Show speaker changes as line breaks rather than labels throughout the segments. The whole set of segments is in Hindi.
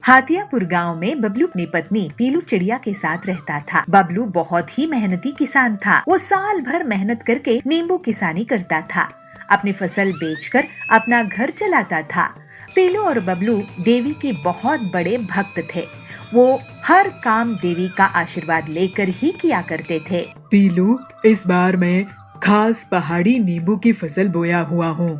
हाथियापुर गांव में बबलू अपनी पत्नी पीलू चिड़िया के साथ रहता था। बबलू बहुत ही मेहनती किसान था। वो साल भर मेहनत करके नींबू किसानी करता था। अपनी फसल बेचकर अपना घर चलाता था। पीलू और बबलू देवी के बहुत बड़े भक्त थे। वो हर काम देवी का आशीर्वाद लेकर ही किया करते थे।
पीलू, इस बार मैं खास पहाड़ी नींबू की फसल बोया हुआ हूँ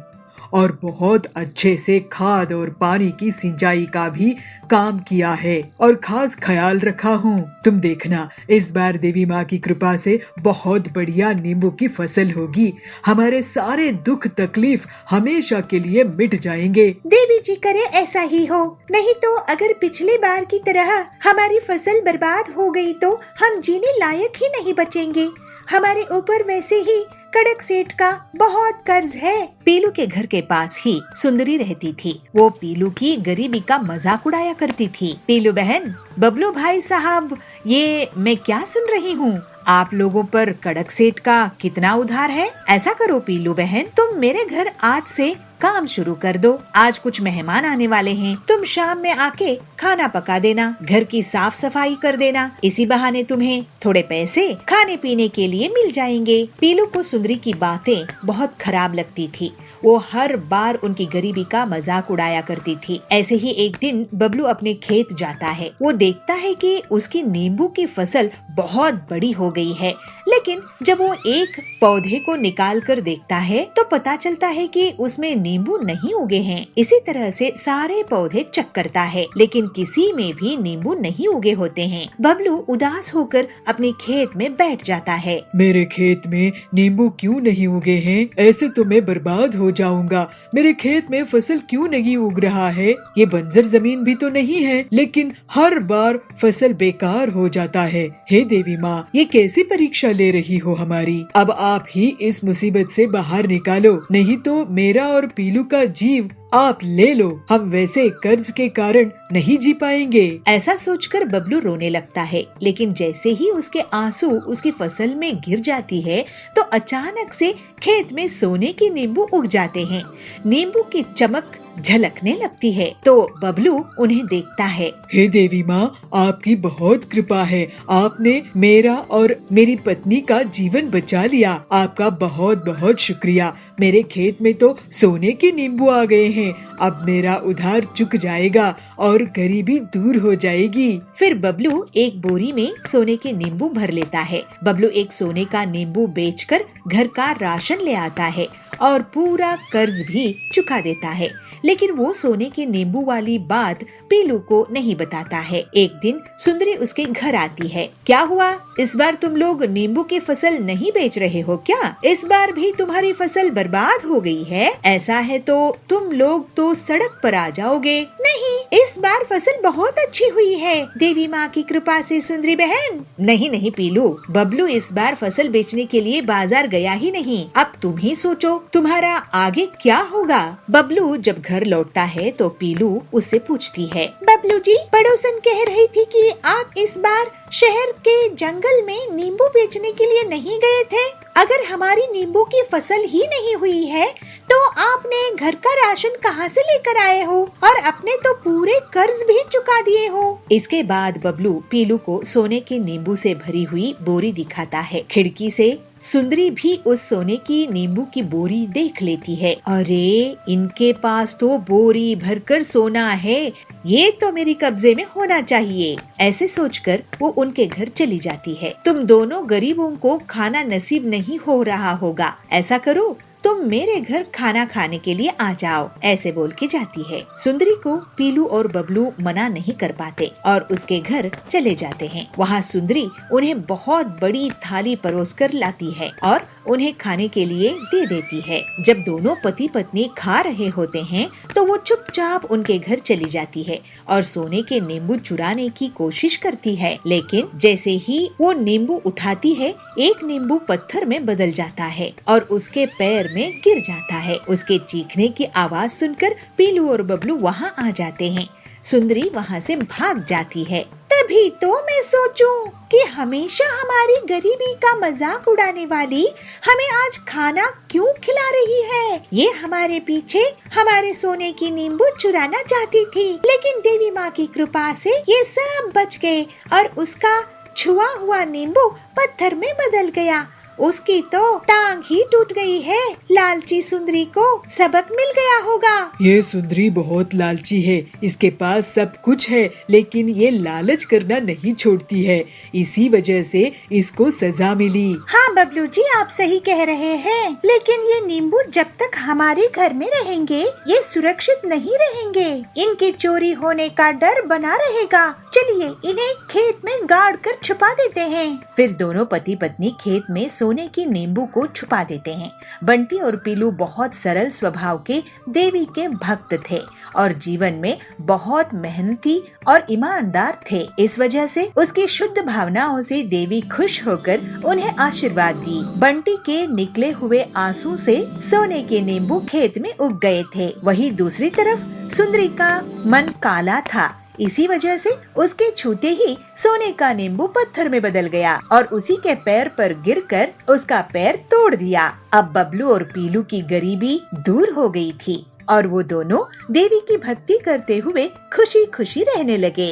और बहुत अच्छे से खाद और पानी की सिंचाई का भी काम किया है और खास ख्याल रखा हूँ। तुम देखना, इस बार देवी माँ की कृपा से बहुत बढ़िया नींबू की फसल होगी। हमारे सारे दुख तकलीफ हमेशा के लिए मिट जाएंगे।
देवी जी करे ऐसा ही हो, नहीं तो अगर पिछली बार की तरह हमारी फसल बर्बाद हो गई तो हम जीने लायक ही नहीं बचेंगे। हमारे ऊपर वैसे ही कड़क सेठ का बहुत कर्ज है।
पीलू के घर के पास ही सुंदरी रहती थी। वो पीलू की गरीबी का मजाक उड़ाया करती थी। पीलू बहन, बबलू भाई साहब, ये मैं क्या सुन रही हूँ? आप लोगों पर कड़क सेठ का कितना उधार है? ऐसा करो पीलू बहन, तुम मेरे घर आज से काम शुरू कर दो। आज कुछ मेहमान आने वाले हैं। तुम शाम में आके खाना पका देना, घर की साफ सफाई कर देना। इसी बहाने तुम्हें थोड़े पैसे खाने पीने के लिए मिल जाएंगे। पीलू को सुंदरी की बातें बहुत खराब लगती थी। वो हर बार उनकी गरीबी का मजाक उड़ाया करती थी। ऐसे ही एक दिन बबलू अपने खेत जाता है। वो देखता है कि उसकी नींबू की फसल बहुत बड़ी हो गई है, लेकिन जब वो एक पौधे को निकाल कर देखता है तो पता चलता है कि उसमें नींबू नहीं उगे हैं। इसी तरह से सारे पौधे चेक करता है, लेकिन किसी में भी नींबू नहीं उगे होते हैं। बबलू उदास होकर अपने खेत में बैठ जाता है।
मेरे खेत में नींबू क्यों नहीं उगे हैं? ऐसे तो मैं बर्बाद हो जाऊंगा। मेरे खेत में फसल क्यों नहीं उग रहा है? ये बंजर जमीन भी तो नहीं है, लेकिन हर बार फसल बेकार हो जाता है। हे देवी माँ, ये कैसी परीक्षा ले रही हो हमारी? अब आप ही इस मुसीबत से बाहर निकालो, नहीं तो मेरा और पीलू का जीव आप ले लो। हम वैसे कर्ज के कारण नहीं जी पाएंगे।
ऐसा सोचकर बबलू रोने लगता है, लेकिन जैसे ही उसके आंसू उसकी फसल में गिर जाती है तो अचानक से खेत में सोने की नींबू उग जाते हैं। नींबू की चमक झलकने लगती है तो बबलू उन्हें देखता है।
हे देवी माँ, आपकी बहुत कृपा है। आपने मेरा और मेरी पत्नी का जीवन बचा लिया। आपका बहुत बहुत शुक्रिया। मेरे खेत में तो सोने के नींबू आ गए हैं। अब मेरा उधार चुक जाएगा और गरीबी दूर हो जाएगी।
फिर बबलू एक बोरी में सोने के नींबू भर लेता है। बबलू एक सोने का नींबू बेचकर घर का राशन ले आता है और पूरा कर्ज भी चुका देता है। लेकिन वो सोने के नींबू वाली बात पीलू को नहीं बताता है। एक दिन सुंदरी उसके घर आती है। क्या हुआ? इस बार तुम लोग नींबू की फसल नहीं बेच रहे हो क्या? इस बार भी तुम्हारी फसल बर्बाद हो गई है? ऐसा है तो तुम लोग तो सड़क पर आ जाओगे।
नहीं, इस बार फसल बहुत अच्छी हुई है देवी माँ की कृपा से सुंदरी बहन।
नहीं नहीं पीलू, बबलू इस बार फसल बेचने के लिए बाजार गया ही नहीं। अब तुम ही सोचो तुम्हारा आगे क्या होगा। बबलू जब घर लौटता है तो पीलू उससे पूछती है,
बबलू जी, पड़ोसन कह रही थी कि आप इस बार शहर के जंगल में नींबू बेचने के लिए नहीं गए थे। अगर हमारी नींबू की फसल ही नहीं हुई है तो आपने घर का राशन कहाँ से लेकर आए हो और अपने तो पूरे कर्ज भी चुका दिए हो।
इसके बाद बबलू पीलू को सोने के नींबू से भरी हुई बोरी दिखाता है। खिड़की से सुंदरी भी उस सोने की नींबू की बोरी देख लेती है। अरे, इनके पास तो बोरी भरकर सोना है, ये तो मेरे कब्जे में होना चाहिए। ऐसे सोचकर वो उनके घर चली जाती है। तुम दोनों गरीबों को खाना नसीब नहीं हो रहा होगा। ऐसा करो, तुम मेरे घर खाना खाने के लिए आ जाओ। ऐसे बोल के जाती है। सुंदरी को पीलू और बबलू मना नहीं कर पाते और उसके घर चले जाते हैं। वहाँ सुंदरी उन्हें बहुत बड़ी थाली परोस कर लाती है और उन्हें खाने के लिए दे देती है। जब दोनों पति पत्नी खा रहे होते हैं तो वो चुपचाप उनके घर चली जाती है और सोने के नींबू चुराने की कोशिश करती है। लेकिन जैसे ही वो नींबू उठाती है, एक नींबू पत्थर में बदल जाता है और उसके पैर में गिर जाता है। उसके चीखने की आवाज सुनकर पीलू और बबलू वहाँ आ जाते हैं। सुंदरी वहाँ से भाग जाती है।
तभी तभी तो मैं सोचूं कि हमेशा हमारी गरीबी का मजाक उड़ाने वाली हमें आज खाना क्यों खिला रही है। ये हमारे पीछे हमारे सोने की नींबू चुराना चाहती थी, लेकिन देवी माँ की कृपा से ये सब बच गए और उसका छुआ हुआ नींबू पत्थर में बदल गया। उसकी तो टांग ही टूट गई है। लालची सुंदरी को सबक मिल गया होगा।
ये सुंदरी बहुत लालची है, इसके पास सब कुछ है लेकिन ये लालच करना नहीं छोड़ती है, इसी वजह से इसको सजा मिली।
हाँ बबलू जी, आप सही कह रहे हैं, लेकिन ये नींबू जब तक हमारे घर में रहेंगे ये सुरक्षित नहीं रहेंगे। इनके चोरी होने का डर बना रहेगा। चलिए इन्हें खेत में गाड़ कर छुपा देते हैं।
फिर दोनों पति पत्नी खेत में सोने की नींबू को छुपा देते हैं। बंटी और पीलू बहुत सरल स्वभाव के देवी के भक्त थे और जीवन में बहुत मेहनती और ईमानदार थे। इस वजह से उसकी शुद्ध भावनाओं से देवी खुश होकर उन्हें आशीर्वाद दी। बंटी के निकले हुए आंसू से सोने के नींबू खेत में उग गए थे। वहीं दूसरी तरफ सुंदरी का मन काला था, इसी वजह से उसके छूते ही सोने का नींबू पत्थर में बदल गया और उसी के पैर पर गिरकर उसका पैर तोड़ दिया। अब बबलू और पीलू की गरीबी दूर हो गई थी और वो दोनों देवी की भक्ति करते हुए खुशी खुशी रहने लगे।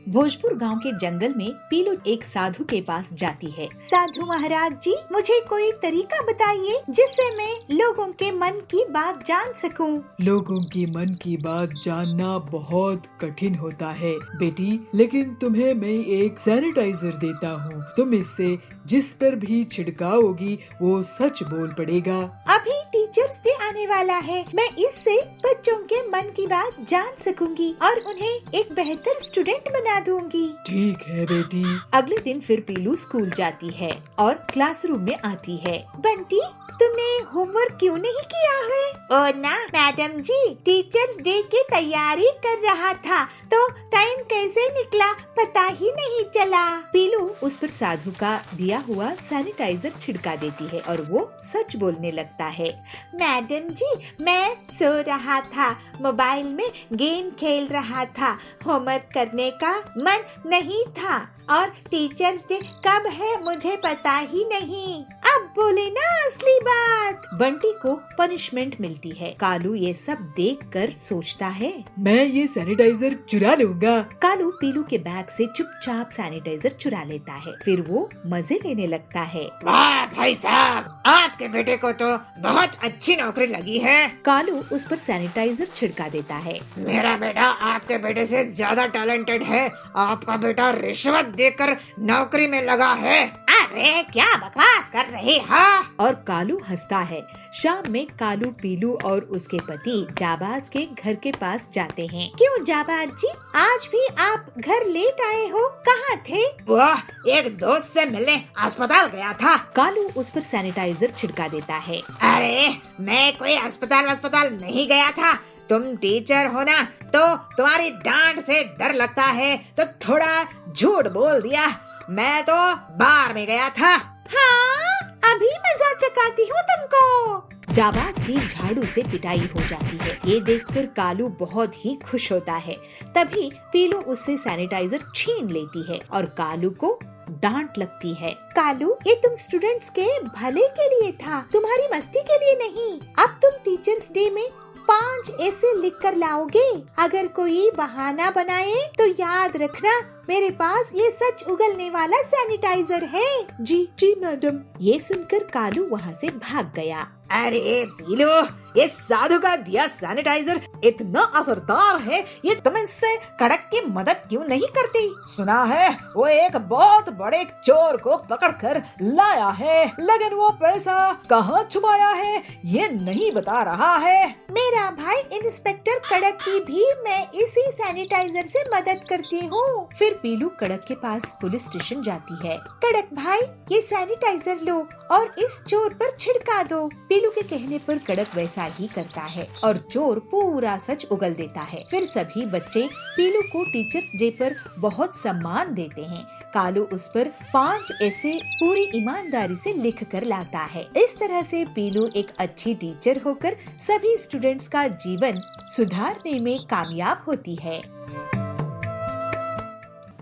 भोजपुर गांव के जंगल में पीलू एक साधु के पास जाती है।
साधु महाराज जी, मुझे कोई तरीका बताइए जिससे मैं लोगों के मन की बात जान सकूं।
लोगों की मन की बात जानना बहुत कठिन होता है बेटी, लेकिन तुम्हें मैं एक सैनिटाइजर देता हूँ। तुम इससे जिस पर भी छिड़काओगी वो सच बोल पड़ेगा।
अभी टीचर्स डे आने वाला है, मैं इससे बच्चों के मन की बात जान सकूंगी और उन्हें एक बेहतर स्टूडेंट बना दूंगी।
ठीक है बेटी।
अगले दिन फिर पीलू स्कूल जाती है और क्लासरूम में आती है।
बंटी, तुमने होमवर्क क्यों नहीं किया है? ओ ना मैडम जी, टीचर्स डे की तैयारी कर रहा था तो टाइम कैसे निकला पता ही नहीं चला।
पीलू उस पर साधु का दिया हुआ सैनिटाइजर छिड़का देती है और वो सच बोलने लगता है।
मैडम जी, मैं सो रहा था, मोबाइल में गेम खेल रहा था, होमवर्क करने का मन नहीं था और टीचर्स डे कब है मुझे पता ही नहीं। अब बोले ना असली बात।
बंटी को पनिशमेंट मिलती है। कालू ये सब देखकर सोचता है,
मैं ये सैनिटाइजर चुरा लूंगा।
कालू पीलू के बैग से चुपचाप सैनिटाइजर चुरा लेता है। फिर वो मजे लेने लगता है।
वाह भाई साहब, आपके बेटे को तो बहुत अच्छी नौकरी लगी है।
कालू उस पर सैनिटाइजर छिड़का देता है।
मेरा बेटा आपके बेटे से ज्यादा टैलेंटेड है। आपका बेटा रिश्वत देकर नौकरी में लगा है। अरे क्या बकवास कर रही है।
और कालू हंसता है। शाम में कालू पीलू और उसके पति जाबाज के घर के पास जाते हैं।
क्यों जाबाज जी, आज भी आप घर लेट आए हो? कहाँ थे?
वह एक दोस्त से मिलने अस्पताल गया था।
कालू उस पर सैनिटाइजर छिड़का देता है।
अरे मैं कोई अस्पताल नहीं गया था। तुम टीचर हो ना, तो तुम्हारी डांट से डर लगता है तो थोड़ा झूठ बोल दिया। मैं तो बार में गया था।
हाँ, अभी मजाक चकाती हूँ तुमको।
जाबाज की झाड़ू से पिटाई हो जाती है। ये देखकर कालू बहुत ही खुश होता है। तभी पीलू उससे सैनिटाइजर छीन लेती है और कालू को डांट लगती है।
कालू, ये तुम स्टूडेंट्स के भले के लिए था, तुम्हारी मस्ती के लिए नहीं। अब तुम टीचर्स डे में 5 ऐसे लिख कर लाओगे। अगर कोई बहाना बनाए तो याद रखना, मेरे पास ये सच उगलने वाला सैनिटाइजर है।
जी मैडम।
ये सुनकर कालू वहाँ से भाग गया।
अरे पीलू, ये साधु का दिया सैनिटाइजर इतना असरदार है, ये तुम इससे कड़क की मदद क्यों नहीं करती? सुना है वो एक बहुत बड़े चोर को पकड़कर लाया है, लेकिन वो पैसा कहाँ छुपाया है ये नहीं बता रहा है।
मेरा भाई इंस्पेक्टर कड़क की भी मैं इसी सैनिटाइजर से मदद करती हूँ।
फिर पीलू कड़क के पास पुलिस स्टेशन जाती है।
कड़क भाई, ये सैनिटाइजर लो और इस चोर पर छिड़का दो।
पीलू के कहने पर कड़क वैसा ही करता है और चोर पूरा सच उगल देता है। फिर सभी बच्चे पीलू को टीचर्स डे पर बहुत सम्मान देते हैं। कालू उस पर 5 ऐसे पूरी ईमानदारी से लिख कर लाता है। इस तरह से पीलू एक अच्छी टीचर होकर सभी स्टूडेंट्स का जीवन सुधारने में कामयाब होती है।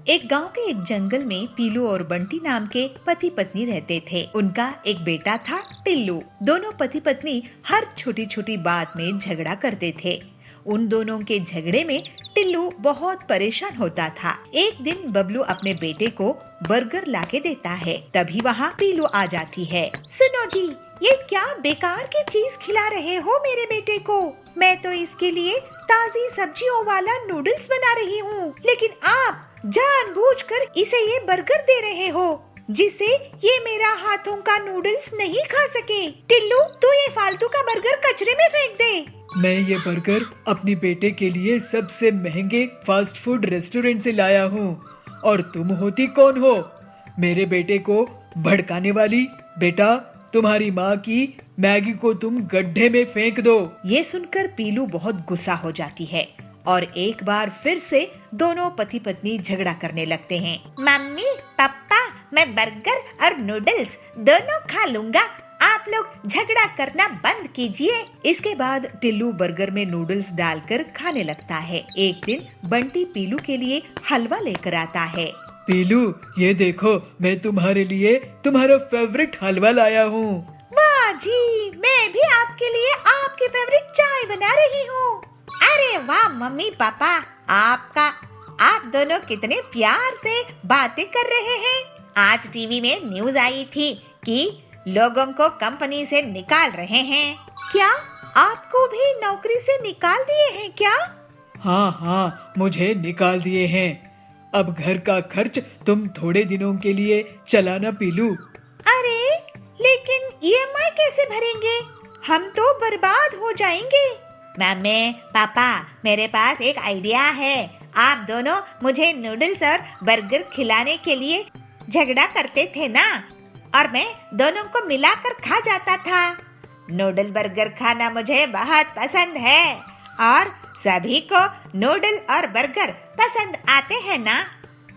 एक गांव के एक जंगल में पीलू और बंटी नाम के पति पत्नी रहते थे। उनका एक बेटा था टिल्लू। दोनों पति पत्नी हर छोटी छोटी बात में झगड़ा करते थे। उन दोनों के झगड़े में टिल्लू बहुत परेशान होता था। एक दिन बबलू अपने बेटे को बर्गर लाके देता है। तभी वहाँ पीलू आ जाती है।
सुनो जी, ये क्या बेकार की चीज खिला रहे हो मेरे बेटे को? मैं तो इसके लिए ताजी सब्जियों वाला नूडल्स बना रही हूँ, लेकिन आप जानबूझकर इसे ये बर्गर दे रहे हो जिससे ये मेरा हाथों का नूडल्स नहीं खा सके। टिल्लू, तू ये फालतू का बर्गर कचरे में फेंक दे।
मैं ये बर्गर अपने बेटे के लिए सबसे महंगे फास्ट फूड रेस्टोरेंट से लाया हूँ, और तुम होती कौन हो मेरे बेटे को भड़काने वाली? बेटा, तुम्हारी माँ की मैगी को तुम गड्ढे में फेंक दो।
ये सुनकर पीलू बहुत गुस्सा हो जाती है और एक बार फिर से दोनों पति पत्नी झगड़ा करने लगते हैं।
मम्मी, पापा, मैं बर्गर और नूडल्स दोनों खा लूंगा। आप लोग झगड़ा करना बंद कीजिए।
इसके बाद टिल्लू बर्गर में नूडल्स डालकर खाने लगता है। एक दिन बंटी पीलू के लिए हलवा लेकर आता है।
पीलू, ये देखो, मैं तुम्हारे लिए तुम्हारा फेवरेट हलवा लाया हूँ।
वाह जी, मैं भी आपके लिए आपकी फेवरेट चाय बना रही हूँ। अरे वाह मम्मी पापा, आप दोनों कितने प्यार से बातें कर रहे हैं। आज टीवी में न्यूज़ आई थी कि लोगों को कंपनी से निकाल रहे हैं। क्या आपको भी नौकरी से निकाल दिए हैं क्या?
हाँ, मुझे निकाल दिए हैं। अब घर का खर्च तुम थोड़े दिनों के लिए चलाना पीलू।
अरे, लेकिन ईएमआई कैसे भरेंगे? हम तो बर्बाद हो जाएंगे। मम्मी पापा, मेरे पास एक आइडिया है। आप दोनों मुझे नूडल्स और बर्गर खिलाने के लिए झगड़ा करते थे ना, और मैं दोनों को मिलाकर खा जाता था। नूडल बर्गर खाना मुझे बहुत पसंद है, और सभी को नूडल और बर्गर पसंद आते हैं ना।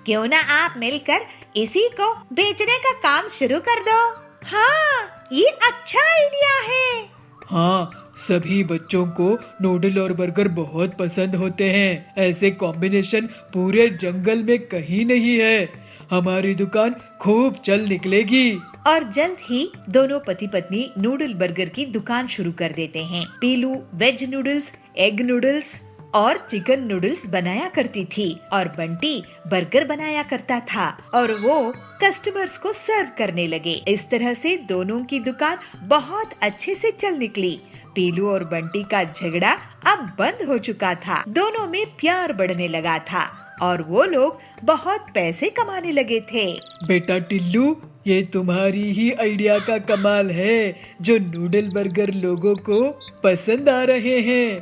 क्यों ना आप मिलकर इसी को बेचने का काम शुरू कर दो। हाँ, ये अच्छा आइडिया है।
हाँ, सभी बच्चों को नूडल और बर्गर बहुत पसंद होते हैं। ऐसे कॉम्बिनेशन पूरे जंगल में कहीं नहीं है। हमारी दुकान खूब चल निकलेगी।
और जल्द ही दोनों पति पत्नी नूडल बर्गर की दुकान शुरू कर देते हैं। पीलू वेज नूडल्स, एग नूडल्स और चिकन नूडल्स बनाया करती थी, और बंटी बर्गर बनाया करता था, और वो कस्टमर्स को सर्व करने लगे। इस तरह से दोनों की दुकान बहुत अच्छे से चल निकली। पीलू और बंटी का झगड़ा अब बंद हो चुका था। दोनों में प्यार बढ़ने लगा था, और वो लोग बहुत पैसे कमाने लगे थे।
बेटा टिल्लू, ये तुम्हारी ही आइडिया का कमाल है जो नूडल बर्गर लोगों को पसंद आ रहे हैं।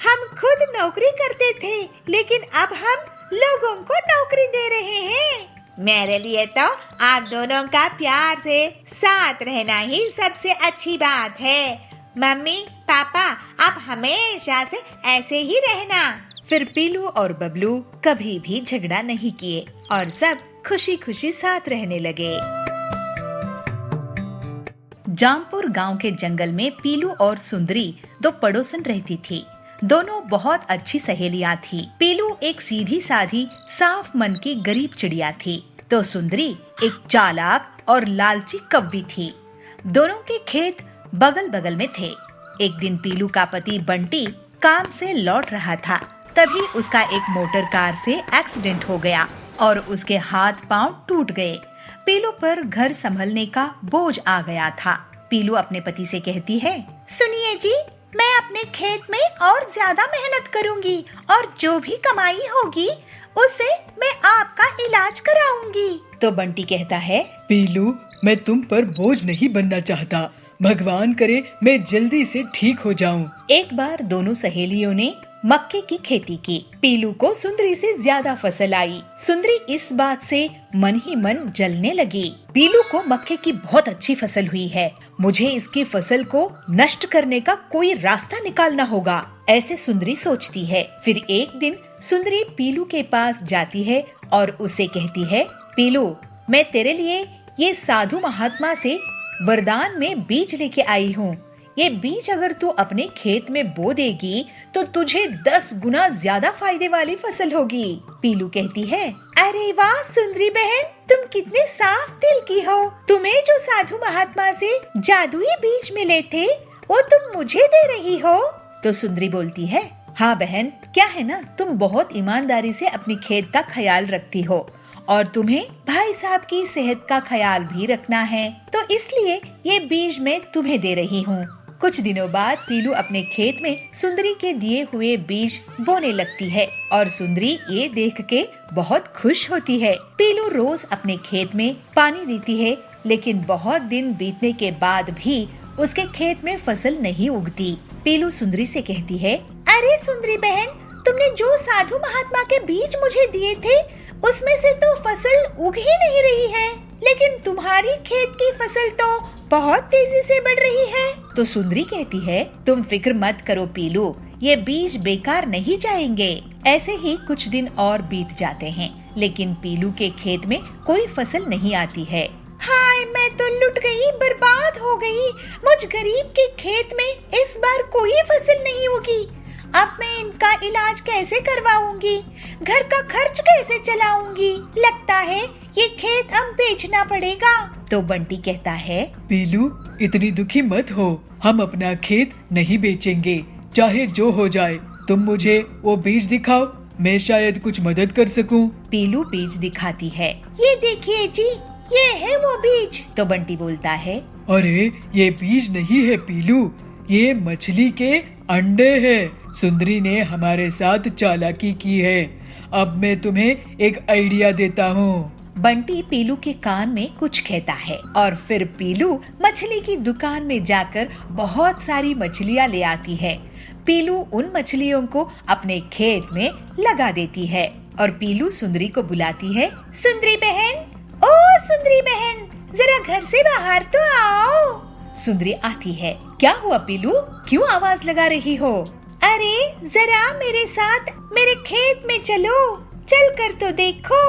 हम खुद नौकरी करते थे, लेकिन अब हम लोगों को नौकरी दे रहे हैं। मेरे लिए तो आप दोनों का प्यार से साथ रहना ही सबसे अच्छी बात है। मम्मी पापा, आप हमेशा से ऐसे ही रहना।
फिर पीलू और बबलू कभी भी झगड़ा नहीं किए, और सब खुशी खुशी साथ रहने लगे। जामपुर गांव के जंगल में पीलू और सुंदरी दो पड़ोसन रहती थी। दोनों बहुत अच्छी सहेलियां थी। पीलू एक सीधी साधी साफ मन की गरीब चिड़िया थी, तो सुंदरी एक चालाक और लालची कव्वी थी। दोनों के खेत बगल बगल में थे। एक दिन पीलू का पति बंटी काम से लौट रहा था। तभी उसका एक मोटर कार से एक्सीडेंट हो गया और उसके हाथ पांव टूट गए। पीलू पर घर संभलने का बोझ आ गया था। पीलू अपने पति से कहती है,
सुनिए जी, मैं अपने खेत में और ज्यादा मेहनत करूंगी, और जो भी कमाई होगी उससे मैं आपका इलाज कराऊंगी।
तो बंटी कहता है,
पीलू, मैं तुम पर बोझ नहीं बनना चाहता। भगवान करे मैं जल्दी से ठीक हो जाऊं।
एक बार दोनों सहेलियों ने मक्के की खेती की। पीलू को सुंदरी से ज्यादा फसल आई। सुंदरी इस बात से मन ही मन जलने लगी। पीलू को मक्के की बहुत अच्छी फसल हुई है, मुझे इसकी फसल को नष्ट करने का कोई रास्ता निकालना होगा, ऐसे सुंदरी सोचती है। फिर एक दिन सुंदरी पीलू के पास जाती है और उसे कहती है, पीलू, मैं तेरे लिए ये साधु महात्मा से वरदान में बीज लेके आई हूँ। ये बीज अगर तू अपने खेत में बो देगी तो तुझे 10 गुना ज्यादा फायदे वाली फसल होगी। पीलू कहती है,
अरे वाह सुंदरी बहन, तुम कितने साफ दिल की हो। तुम्हें जो साधु महात्मा से जादुई बीज मिले थे वो तुम मुझे दे रही हो।
तो सुंदरी बोलती है, हाँ बहन, क्या है ना, तुम बहुत ईमानदारी से अपनी खेत का ख्याल रखती हो और तुम्हें भाई साहब की सेहत का ख्याल भी रखना है, तो इसलिए ये बीज मैं तुम्हें दे रही हूँ। कुछ दिनों बाद पीलू अपने खेत में सुंदरी के दिए हुए बीज बोने लगती है और सुंदरी ये देख के बहुत खुश होती है। पीलू रोज अपने खेत में पानी देती है, लेकिन बहुत दिन बीतने के बाद भी उसके खेत में फसल नहीं उगती। पीलू सुंदरी से कहती है,
अरे सुंदरी बहन, तुमने जो साधु महात्मा के बीज मुझे दिए थे उसमें से तो फसल उग ही नहीं रही है, लेकिन तुम्हारी खेत की फसल तो बहुत तेजी से बढ़ रही है।
तो सुंदरी कहती है, तुम फिक्र मत करो पीलू, ये बीज बेकार नहीं जाएंगे। ऐसे ही कुछ दिन और बीत जाते हैं, लेकिन पीलू के खेत में कोई फसल नहीं आती है।
हाय, मैं तो लुट गई, बर्बाद हो गई। मुझ गरीब के खेत में इस बार कोई फसल नहीं होगी। अब मैं इनका इलाज कैसे करवाऊंगी, घर का खर्च कैसे चलाऊंगी। लगता है ये खेत अब बेचना पड़ेगा।
तो बंटी कहता है,
पीलू, इतनी दुखी मत हो, हम अपना खेत नहीं बेचेंगे, चाहे जो हो जाए। तुम मुझे वो बीज दिखाओ, मैं शायद कुछ मदद कर सकूं।
पीलू बीज दिखाती है।
ये देखिए जी, ये है वो बीज।
तो बंटी बोलता है,
अरे ये बीज नहीं है पीलू, ये मछली के अंडे हैं। सुंदरी ने हमारे साथ चालाकी की है। अब मैं तुम्हें एक आइडिया देता हूँ।
बंटी पीलू के कान में कुछ कहता है और फिर पीलू मछली की दुकान में जाकर बहुत सारी मछलियाँ ले आती है। पीलू उन मछलियों को अपने खेत में लगा देती है और पीलू सुंदरी को बुलाती है,
सुंदरी बहन, ओ सुंदरी बहन, जरा घर से बाहर तो आओ।
सुंदरी आती है। क्या हुआ पीलू, क्यों आवाज लगा रही हो?
अरे जरा मेरे साथ मेरे खेत में चलो, चल कर तो देखो।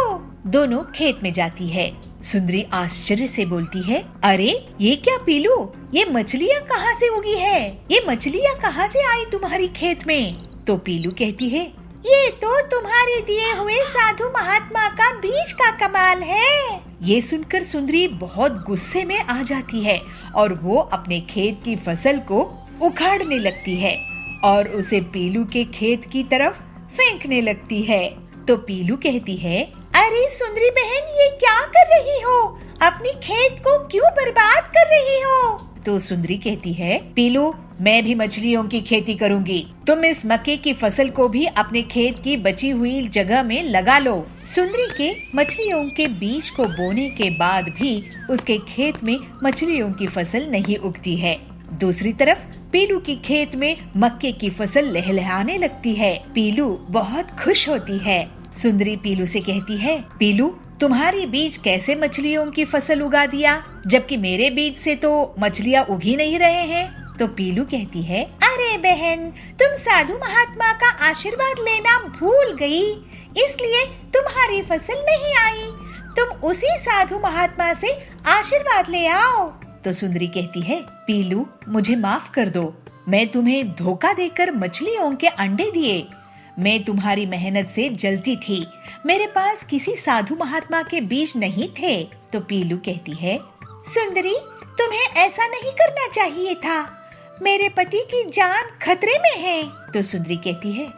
दोनों खेत में जाती है। सुंदरी आश्चर्य से बोलती है, अरे ये क्या पीलू, ये मछलियाँ कहाँ से उगी है? ये मछलियाँ कहाँ से आई तुम्हारी खेत में? तो पीलू कहती है,
ये तो तुम्हारे दिए हुए साधु महात्मा का बीज का कमाल है।
ये सुनकर सुंदरी बहुत गुस्से में आ जाती है और वो अपने खेत की फसल को उखाड़ने लगती है और उसे पीलू के खेत की तरफ फेंकने लगती है। तो पीलू कहती है,
अरे सुंदरी बहन, ये क्या कर रही हो? अपनी खेत को क्यों बर्बाद कर रही हो?
तो सुंदरी कहती है, पीलू, मैं भी मछलियों की खेती करूंगी। तुम इस मक्के की फसल को भी अपने खेत की बची हुई जगह में लगा लो। सुंदरी के मछलियों के बीज को बोने के बाद भी उसके खेत में मछलियों की फसल नहीं उगती है। दूसरी तरफ पीलू की खेत में मक्के की फसल लहलहाने लगती है। पीलू बहुत खुश होती है। सुंदरी पीलू से कहती है, पीलू, तुम्हारी बीज कैसे मछलियों की फसल उगा दिया, जबकि मेरे बीज से तो मछलियाँ उग ही नहीं रहे हैं? तो पीलू कहती है,
अरे बहन, तुम साधु महात्मा का आशीर्वाद लेना भूल गई, इसलिए तुम्हारी फसल नहीं आई। तुम उसी साधु महात्मा से आशीर्वाद ले आओ।
तो सुंदरी कहती है, पीलू, मुझे माफ कर दो, मैं तुम्हें धोखा देकर मछलियों के अंडे दिए। मैं तुम्हारी मेहनत से जलती थी, मेरे पास किसी साधु महात्मा के बीज नहीं थे। तो पीलू कहती है,
सुंदरी, तुम्हें ऐसा नहीं करना चाहिए था, मेरे पति की जान खतरे में है।
तो सुंदरी कहती है,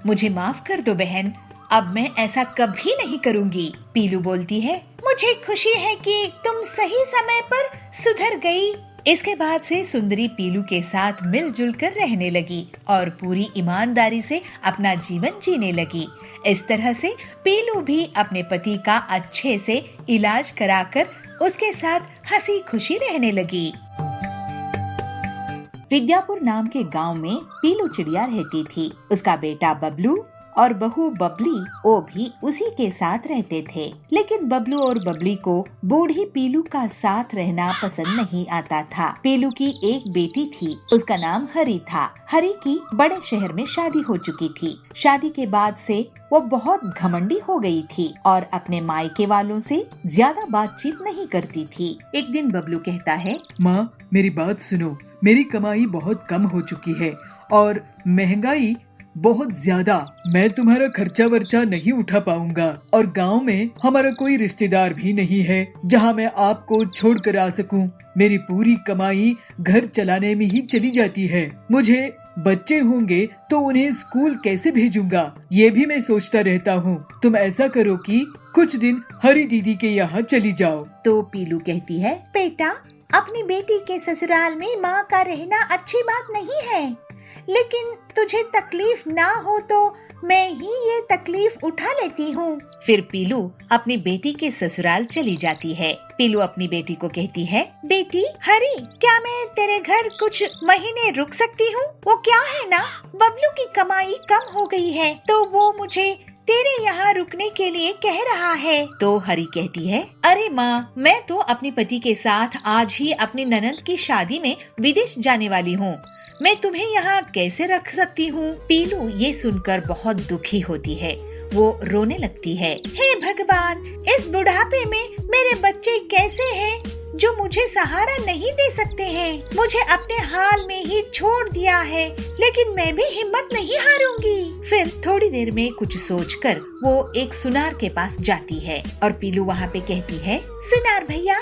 मुझे माफ कर दो बहन, अब मैं ऐसा कभी नहीं करूँगी। पीलू बोलती है,
मुझे खुशी है कि तुम सही समय पर सुधर गई।
इसके बाद से सुंदरी पीलू के साथ मिलजुल कर रहने लगी और पूरी ईमानदारी से अपना जीवन जीने लगी। इस तरह से पीलू भी अपने पति का अच्छे से इलाज कराकर उसके साथ हंसी खुशी रहने लगी। विद्यापुर नाम के गांव में पीलू चिड़िया रहती थी। उसका बेटा बबलू और बहू बबली वो भी उसी के साथ रहते थे। लेकिन बबलू और बबली को बूढ़ी पीलू का साथ रहना पसंद नहीं आता था। पीलू की एक बेटी थी, उसका नाम हरी था। हरी की बड़े शहर में शादी हो चुकी थी। शादी के बाद से वो बहुत घमंडी हो गई थी और अपने मायके वालों से ज्यादा बातचीत नहीं करती थी। एक दिन बबलू कहता है,
माँ मेरी बात सुनो, मेरी कमाई बहुत कम हो चुकी है और महंगाई बहुत ज्यादा। मैं तुम्हारा खर्चा वर्चा नहीं उठा पाऊंगा और गांव में हमारा कोई रिश्तेदार भी नहीं है जहां मैं आपको छोड़ कर आ सकूं। मेरी पूरी कमाई घर चलाने में ही चली जाती है। मुझे बच्चे होंगे तो उन्हें स्कूल कैसे भेजूंगा, ये भी मैं सोचता रहता हूँ। तुम ऐसा करो कि कुछ दिन हरी दीदी के यहाँ चली जाओ।
तो पीलू कहती है,
बेटा, अपनी बेटी के ससुराल में माँ का रहना अच्छी बात नहीं है, लेकिन तुझे तकलीफ ना हो तो मैं ही ये तकलीफ उठा लेती हूँ।
फिर पीलू अपनी बेटी के ससुराल चली जाती है। पीलू अपनी बेटी को कहती है,
बेटी हरी, क्या मैं तेरे घर कुछ महीने रुक सकती हूँ? वो क्या है ना, बबलू की कमाई कम हो गई है तो वो मुझे तेरे यहाँ रुकने के लिए कह रहा है।
तो हरी कहती है, अरे माँ, मैं तो अपने पति के साथ आज ही अपनी ननद की शादी में विदेश जाने वाली हूँ। मैं तुम्हें यहाँ कैसे रख सकती हूँ? पीलू ये सुनकर बहुत दुखी होती है। वो रोने लगती है।
हे भगवान, इस बुढ़ापे में मेरे बच्चे कैसे हैं जो मुझे सहारा नहीं दे सकते हैं। मुझे अपने हाल में ही छोड़ दिया है, लेकिन मैं भी हिम्मत नहीं हारूंगी।
फिर थोड़ी देर में कुछ सोचकर वो एक सुनार के पास जाती है और पीलू वहाँ पे कहती है,
सुनार भैया,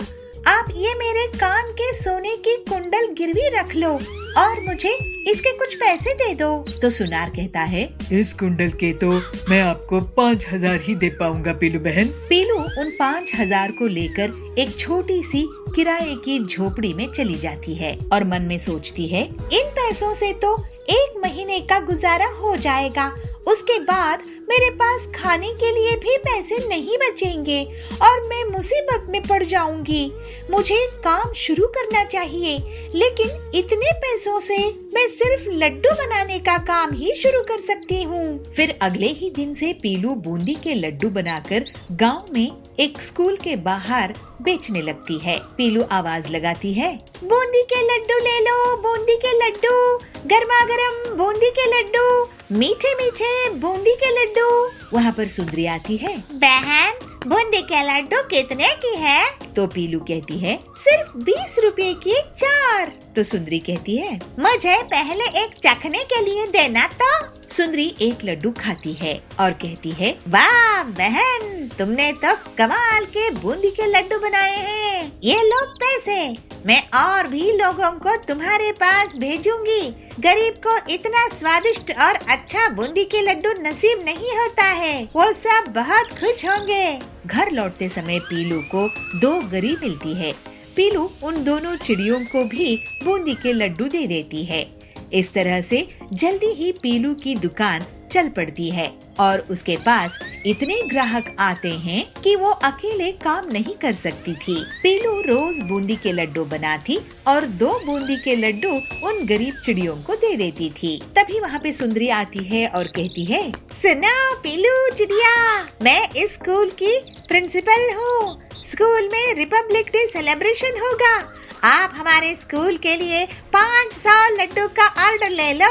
आप ये मेरे कान के सोने की कुंडल गिरवी रख लो और मुझे इसके कुछ पैसे दे दो।
तो सुनार कहता है,
इस कुंडल के तो मैं आपको 5,000 ही दे पाऊंगा पीलू बहन।
पीलू उन 5,000 को लेकर एक छोटी सी किराए की झोपड़ी में चली जाती है और मन में सोचती है,
इन पैसों से तो 1 महीने का गुजारा हो जाएगा। उसके बाद मेरे पास खाने के लिए भी पैसे नहीं बचेंगे और मैं मुसीबत में पड़ जाऊंगी। मुझे काम शुरू करना चाहिए, लेकिन इतने पैसों से मैं सिर्फ लड्डू बनाने का काम ही शुरू कर सकती हूँ।
फिर अगले ही दिन से पीलू बूंदी के लड्डू बनाकर गांव में एक स्कूल के बाहर बेचने लगती है। पीलू आवाज लगाती है,
बूंदी के लड्डू ले लो, बूंदी के लड्डू, गर्मा गर्म बूंदी के लड्डू, मीठे मीठे बूंदी के लड्डू।
वहाँ पर सुंदरी आती है।
बहन, बूंदी के लड्डू कितने की है?
तो पीलू कहती है,
सिर्फ 20 रुपए की 4।
तो सुंदरी कहती है,
मुझे पहले एक चखने के लिए देना तो।
सुंदरी एक लड्डू खाती है और कहती है, वाह बहन, तुमने तो कमाल के बूंदी के लड्डू बनाए हैं।
ये लो पैसे, मैं और भी लोगों को तुम्हारे पास भेजूंगी। गरीब को इतना स्वादिष्ट और अच्छा बूंदी के लड्डू नसीब नहीं होता है, वो सब बहुत खुश होंगे।
घर लौटते समय पीलू को 2 गरी मिलती है। पीलू उन दोनों चिड़ियों को भी बूंदी के लड्डू दे देती है। इस तरह से जल्दी ही पीलू की दुकान चल पड़ती है और उसके पास इतने ग्राहक आते हैं कि वो अकेले काम नहीं कर सकती थी। पीलू रोज बूंदी के लड्डू बनाती और 2 बूंदी के लड्डू उन गरीब चिड़ियों को दे देती थी। तभी वहाँ पे सुंदरी आती है और कहती है,
सुनो पीलू चिड़िया, मैं इस स्कूल की प्रिंसिपल हूँ। स्कूल में रिपब्लिक डे सेलिब्रेशन होगा। आप हमारे स्कूल के लिए 500 लड्डू का ऑर्डर ले लो।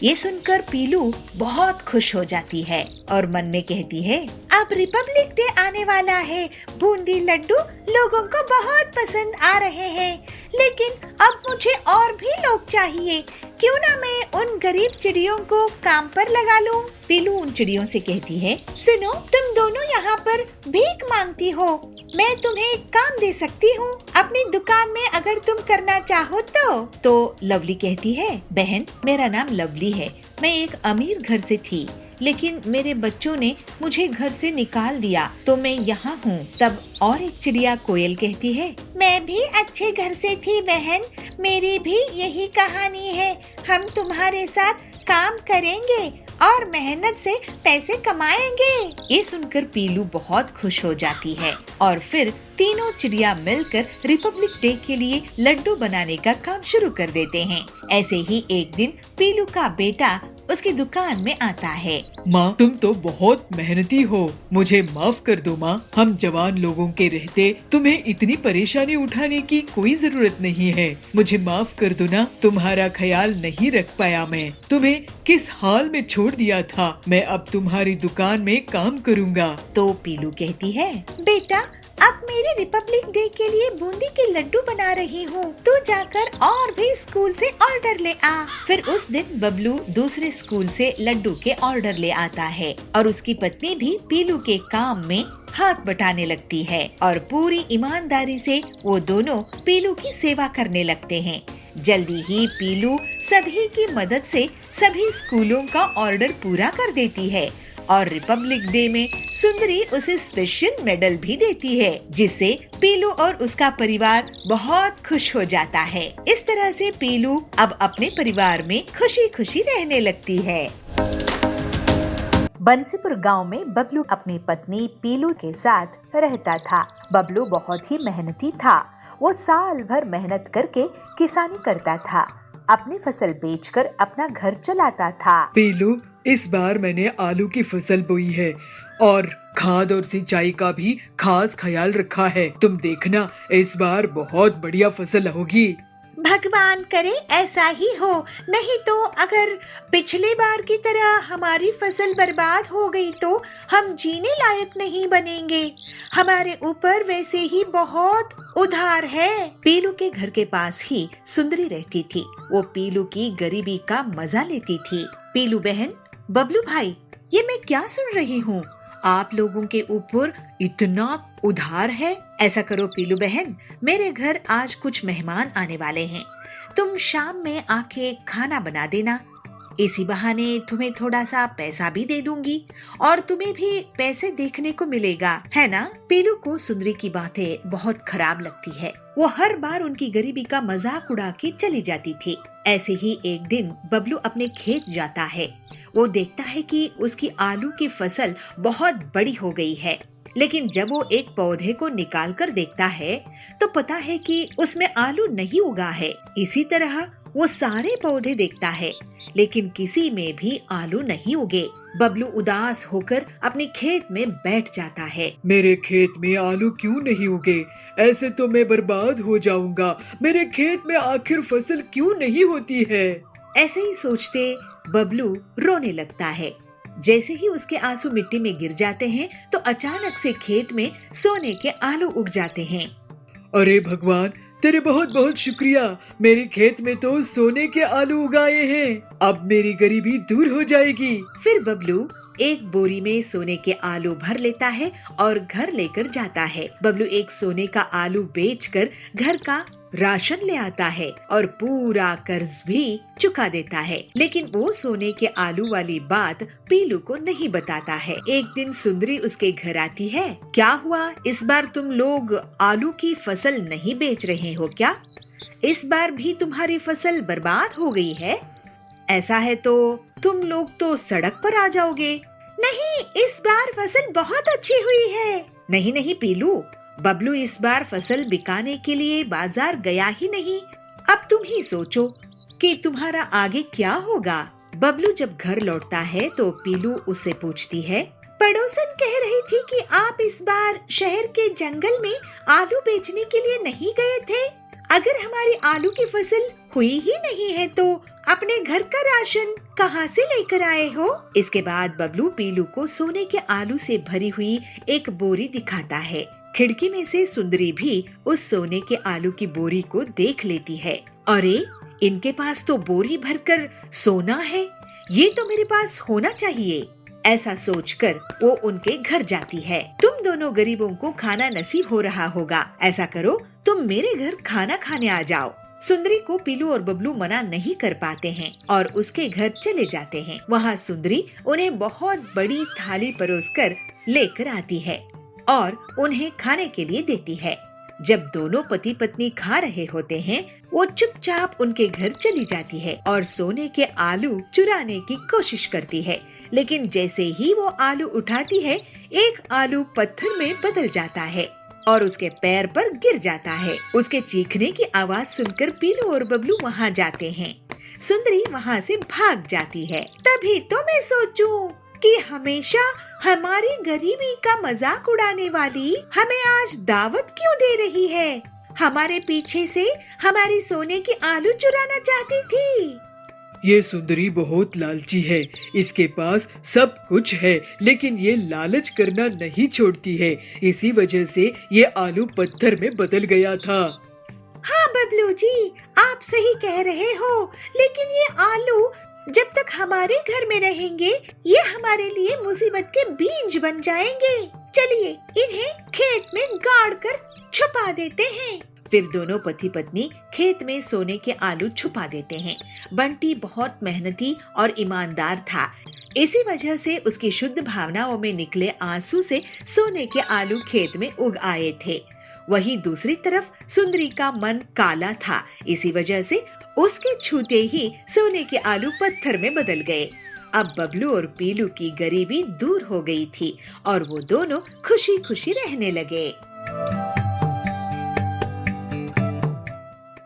ये सुनकर पीलू बहुत खुश हो जाती है और मन में कहती है,
अब रिपब्लिक डे आने वाला है, बूंदी लड्डू लोगों को बहुत पसंद आ रहे हैं, लेकिन अब मुझे और भी लोग चाहिए। क्यों ना मैं उन गरीब चिड़ियों को काम पर लगा लूं?
पीलू उन चिड़ियों से कहती है,
सुनो, तुम दोनों यहाँ पर भीख मांगती हो, मैं तुम्हें काम दे सकती हूँ अपनी दुकान में अगर तुम करना चाहो तो
लवली कहती है, बहन, मेरा नाम लवली है। मैं एक अमीर घर से थी, लेकिन मेरे बच्चों ने मुझे घर से निकाल दिया तो मैं यहाँ हूँ। तब और एक चिड़िया कोयल कहती है,
मैं भी अच्छे घर से थी बहन, मेरी भी यही कहानी है। हम तुम्हारे साथ काम करेंगे और मेहनत से पैसे कमाएंगे।
ये सुनकर पीलू बहुत खुश हो जाती है और फिर तीनों चिड़िया मिलकर रिपब्लिक डे के लिए लड्डू बनाने का काम शुरू कर देते हैं। ऐसे ही एक दिन पीलू का बेटा उसकी दुकान में आता है।
माँ, तुम तो बहुत मेहनती हो, मुझे माफ कर दो माँ। हम जवान लोगों के रहते तुम्हें इतनी परेशानी उठाने की कोई जरूरत नहीं है। मुझे माफ कर दो ना, तुम्हारा ख्याल नहीं रख पाया मैं। तुम्हें किस हाल में छोड़ दिया था। मैं अब तुम्हारी दुकान में काम करूँगा।
तो पीलू कहती है,
बेटा, अब मेरे रिपब्लिक डे के लिए बूंदी के लड्डू बना रही हूँ। तू जाकर और भी स्कूल से ऑर्डर ले आ।
फिर उस दिन बबलू दूसरे स्कूल से लड्डू के ऑर्डर ले आता है और उसकी पत्नी भी पीलू के काम में हाथ बटाने लगती है और पूरी ईमानदारी से वो दोनों पीलू की सेवा करने लगते हैं। जल्दी ही पीलू सभी की मदद से सभी स्कूलों का ऑर्डर पूरा कर देती है और रिपब्लिक डे में सुंदरी उसे स्पेशल मेडल भी देती है, जिससे पीलू और उसका परिवार बहुत खुश हो जाता है। इस तरह से पीलू अब अपने परिवार में खुशी खुशी रहने लगती है। बंसीपुर गांव में बबलू अपनी पत्नी पीलू के साथ रहता था। बबलू बहुत ही मेहनती था। वो साल भर मेहनत करके किसानी करता था, अपनी फसल बेचकर अपना घर चलाता था।
पीलू, इस बार मैंने आलू की फसल बोई है और खाद और सिंचाई का भी खास ख्याल रखा है। तुम देखना, इस बार बहुत बढ़िया फसल होगी।
भगवान करे ऐसा ही हो, नहीं तो अगर पिछले बार की तरह हमारी फसल बर्बाद हो गई तो हम जीने लायक नहीं बनेंगे। हमारे ऊपर वैसे ही बहुत उधार है।
पीलू के घर के पास ही सुंदरी रहती थी। वो पीलू की गरीबी का मजा लेती थी। पीलू बहन, बबलू भाई, ये मैं क्या सुन रही हूँ? आप लोगों के ऊपर इतना उधार है। ऐसा करो पीलू बहन, मेरे घर आज कुछ मेहमान आने वाले हैं। तुम शाम में आके खाना बना देना। इसी बहाने तुम्हें थोड़ा सा पैसा भी दे दूंगी और तुम्हें भी पैसे देखने को मिलेगा, है ना? पीलू को सुंदरी की बातें बहुत खराब लगती है। वो हर बार उनकी गरीबी का मजाक उड़ा के चली जाती थी। ऐसे ही एक दिन बबलू अपने खेत जाता है। वो देखता है कि उसकी आलू की फसल बहुत बड़ी हो गई है, लेकिन जब वो एक पौधे को निकाल कर देखता है तो पता है कि उसमें आलू नहीं उगा है। इसी तरह वो सारे पौधे देखता है, लेकिन किसी में भी आलू नहीं उगे। बबलू उदास होकर अपने खेत में बैठ जाता है।
मेरे खेत में आलू क्यों नहीं उगे? ऐसे तो मैं बर्बाद हो जाऊंगा। मेरे खेत में आखिर फसल क्यों नहीं होती है?
ऐसे ही सोचते बबलू रोने लगता है। जैसे ही उसके आंसू मिट्टी में गिर जाते हैं तो अचानक से खेत में सोने के आलू उग जाते हैं।
अरे भगवान, तेरे बहुत बहुत शुक्रिया। मेरे खेत में तो सोने के आलू उगाए हैं। अब मेरी गरीबी दूर हो जाएगी।
फिर बबलू एक बोरी में सोने के आलू भर लेता है और घर लेकर जाता है। बबलू एक सोने का आलू बेचकर घर का राशन ले आता है और पूरा कर्ज भी चुका देता है। लेकिन वो सोने के आलू वाली बात पीलू को नहीं बताता है। एक दिन सुंदरी उसके घर आती है। क्या हुआ, इस बार तुम लोग आलू की फसल नहीं बेच रहे हो क्या? इस बार भी तुम्हारी फसल बर्बाद हो गई है? ऐसा है तो तुम लोग तो सड़क पर आ जाओगे।
नहीं, इस बार फसल बहुत अच्छी हुई है।
नहीं नहीं पीलू, बबलू इस बार फसल बिकाने के लिए बाजार गया ही नहीं। अब तुम ही सोचो कि तुम्हारा आगे क्या होगा। बबलू जब घर लौटता है तो पीलू उससे पूछती है,
पड़ोसन कह रही थी कि आप इस बार शहर के जंगल में आलू बेचने के लिए नहीं गए थे। अगर हमारी आलू की फसल हुई ही नहीं है तो अपने घर का राशन कहाँ से लेकर आए हो?
इसके बाद बबलू पीलू को सोने के आलू से भरी हुई एक बोरी दिखाता है। खिड़की में से सुंदरी भी उस सोने के आलू की बोरी को देख लेती है। अरे, इनके पास तो बोरी भरकर सोना है, ये तो मेरे पास होना चाहिए। ऐसा सोचकर वो उनके घर जाती है। तुम दोनों गरीबों को खाना नसीब हो रहा होगा। ऐसा करो, तुम मेरे घर खाना खाने आ जाओ। सुंदरी को पीलू और बबलू मना नहीं कर पाते हैं और उसके घर चले जाते हैं। वहाँ सुंदरी उन्हें बहुत बड़ी थाली परोसकर लेकर आती है और उन्हें खाने के लिए देती है। जब दोनों पति पत्नी खा रहे होते हैं, वो चुपचाप उनके घर चली जाती है और सोने के आलू चुराने की कोशिश करती है। लेकिन जैसे ही वो आलू उठाती है, एक आलू पत्थर में बदल जाता है और उसके पैर पर गिर जाता है। उसके चीखने की आवाज सुनकर पीलू और बबलू वहाँ जाते हैं। सुंदरी वहाँ से भाग जाती है। तभी तो मैं सोचूं कि हमेशा हमारी गरीबी का मजाक उड़ाने वाली हमें आज दावत क्यों दे रही है। हमारे पीछे से हमारी सोने की आलू चुराना चाहती थी।
ये सुंदरी बहुत लालची है, इसके पास सब कुछ है, लेकिन ये लालच करना नहीं छोड़ती है। इसी वजह से ये आलू पत्थर में बदल गया था।
हाँ बबलू जी, आप सही कह रहे हो, लेकिन ये आलू जब तक हमारे घर में रहेंगे ये हमारे लिए मुसीबत के बीज बन जाएंगे। चलिए इन्हें खेत में गाड़ कर छुपा देते हैं।
फिर दोनों पति पत्नी खेत में सोने के आलू छुपा देते हैं। बंटी बहुत मेहनती और ईमानदार था, इसी वजह से उसकी शुद्ध भावनाओं में निकले आंसू से सोने के आलू खेत में उग आए थे। वहीं दूसरी तरफ सुंदरी का मन काला था, इसी वजह से उसके छूते ही सोने के आलू पत्थर में बदल गए। अब बबलू और पीलू की गरीबी दूर हो गई थी और वो दोनों खुशी खुशी रहने लगे।